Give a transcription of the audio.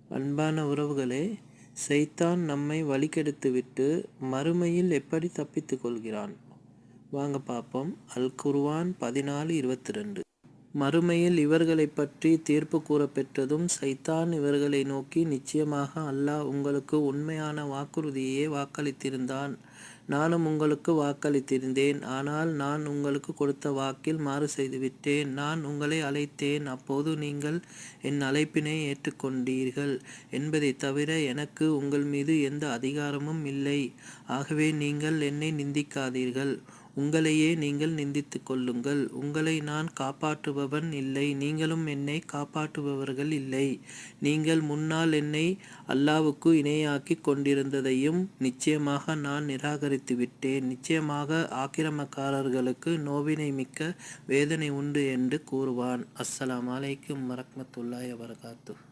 அன்பான உறவுகளே, சைத்தான் நம்மை வழிகெடுத்துவிட்டு மறுமையில் எப்படி தப்பித்துக் கொள்கிறான்? வாங்க பார்ப்போம். அல்-குர்ஆன் 14:22. மறுமையில் இவர்களைப் பற்றி தீர்ப்பு கூறப்பெற்றதும் சைத்தான் இவர்களை நோக்கி, நிச்சயமாக அல்லாஹ் உங்களுக்கு உண்மையான வாக்குறுதியையே வாக்களித்திருந்தான். நானும் உங்களுக்கு வாக்களித்திருந்தேன். ஆனால் நான் உங்களுக்கு கொடுத்த வாக்கில் மாறு செய்துவிட்டேன். நான் உங்களை அழைத்தேன். அப்போது நீங்கள் என் அழைப்பினை ஏற்றுக்கொண்டீர்கள் என்பதைத் தவிர எனக்கு உங்கள் மீது எந்த அதிகாரமும் இல்லை. ஆகவே நீங்கள் என்னை நிந்திக்காதீர்கள். உங்களையே நீங்கள் நிந்தித்துக் கொள்ளுங்கள். உங்களை நான் காப்பாற்றுபவன் இல்லை. நீங்களும் என்னை காப்பாற்றுபவர்கள் இல்லை. நீங்கள் முன்னால் என்னை அல்லாஹ்வுக்கு இணையாக்கிக் கொண்டிருந்ததையும் நிச்சயமாக நான் நிராகரித்துவிட்டேன். நிச்சயமாக ஆக்கிரமக்காரர்களுக்கு நோவினை மிக்க வேதனை உண்டு என்று கூறுவான். அஸ்ஸலாமு அலைக்கும் வரஹ்மத்துல்லாஹி வபரகாத்துஹ்.